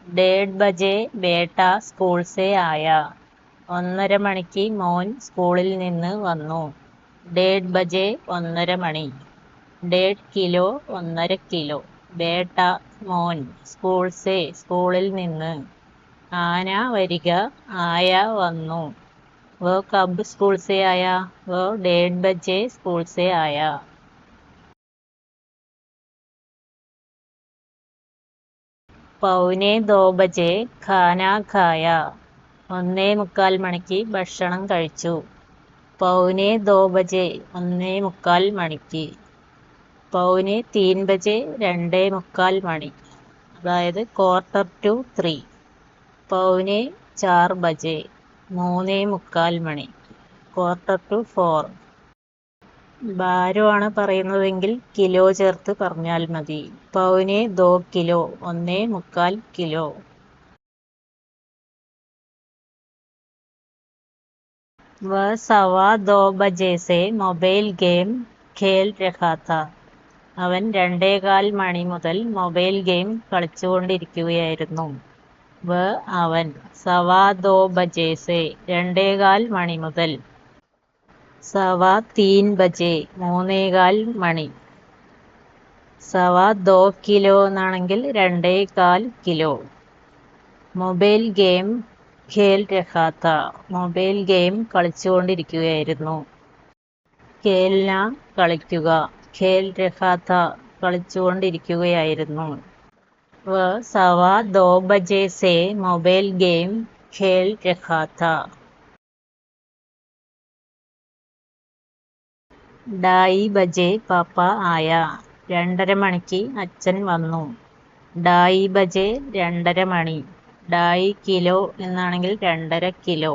डेढ़ बजे बेटा स्കൂൾ से आया. 1:30 മണിക്ക് മോൻ സ്കൂളിൽ നിന്ന് വന്നു. डेढ़ बजे 1:30 മണി. डेढ़ കിലോ 1:30 കിലോ. ബേട്ട മോൻ. സ്കൂൾ സെ സ്കൂളിൽ നിന്ന്. ആന വരിക ആയ വന്നു. वो कब स्कूल से आया? वो 1:30 बजे स्कूल से आया. पौने 2 बजे खाना खाया. 1:45 മണിക്ക് ഭക്ഷണം കഴിച്ചു. പൗനെ 2 ബജെ 1:45 മണിക്ക്. പൗനെ 3 ബജെ 2:45 മണി, അതായത് 2:45. പൗനെ 4 ബജെ 3:45 മണി, 4:45. ഭാരമാണ് പറയുന്നതെങ്കിൽ കിലോ ചേർത്ത് പറഞ്ഞാൽ മതി. പൗനെ 2 കിലോ 1:45 കിലോ. वह 2:15 बजे से മൊബൈൽ ഗെയിം ഖേൽ രഹാ താ. അവൻ 2:15 മണി മുതൽ മൊബൈൽ ഗെയിം കളിച്ചുകൊണ്ടിരിക്കുകയായിരുന്നു. അവൻ 2:15 ബജെ സെ 2:15 മണി മുതൽ. 3:15 ബജെ 3:15 മണി. 2 കിലോ എന്നാണെങ്കിൽ 2.25 കിലോ. മൊബൈൽ ഗെയിം ഖേൽ രഹാ താ. Mobile game കളിച്ചുകൊണ്ടിരിക്കുകയായിരുന്നു. ഖേൽന കളിക്കുക. ഖേൽ രഹാ താ കളിച്ചുകൊണ്ടിരിക്കുകയായിരുന്നു. 2:15 ബജെ സെ മൊബൈൽ ഗെയിം ഖേൽ രഹാ താ. 2:30 ബജെ പാപ്പ ആയ. 2:30 മണിക്ക് അച്ഛൻ വന്നു. 2:30 ബജെ 2:30 മണി. 2.5 കിലോ എന്നാണെങ്കിൽ 2.5 കിലോ.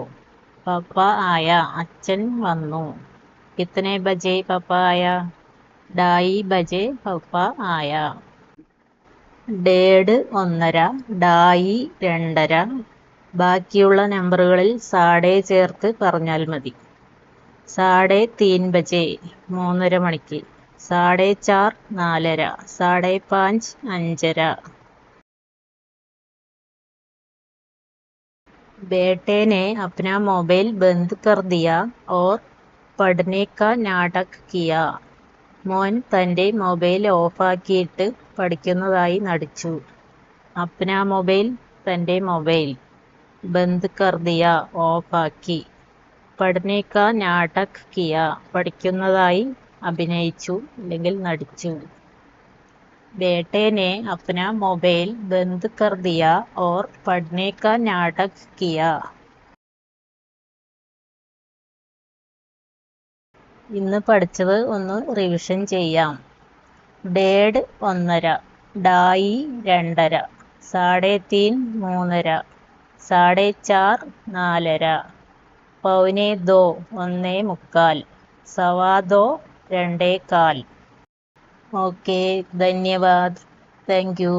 പാപ്പ ആയ അച്ഛൻ വന്നു. കിത്തനെ ബജെ പാപ്പ ആയ? 2:30 ബജെ പാപ്പ ആയ. ഡേഡ് 1:30, 2:30 2:30. ബാക്കിയുള്ള നമ്പറുകളിൽ സാഡേ ചേർത്ത് പറഞ്ഞാൽ മതി. 3:30 ബജെ 3:30 മണിക്ക്. 4:30 4:30. 5:30 5:30. बेटे ने अपना मोबाइल बंद कर दिया और पढ़ने का नाटक किया. മോൻ തൻ്റെ മൊബൈൽ ഓഫാക്കിയിട്ട് പഠിക്കുന്നതായി നടിച്ചു. അപ്ന മൊബൈൽ തൻ്റെ മൊബൈൽ. ബന്ദ് കർ ദിയ ഓഫാക്കി. പഠ്നെ കാ നാടക് കിയ പഠിക്കുന്നതായി അഭിനയിച്ചു അല്ലെങ്കിൽ നടിച്ചു. बेटे ने अपना मोबाइल बंद कर दिया और पढ़ने का नाटक किया. ഇന്ന് പഠിച്ചത് ഒന്ന് റിവിഷൻ ചെയ്യാം. ഡേഡ് 1:30, 2:30 2:30, 3:30 3:30, 4:30 4:30, പൗനെ 2 1:45, 2:15 2:15. ഓക്കെ, ധന്യവാദ്. Thank U.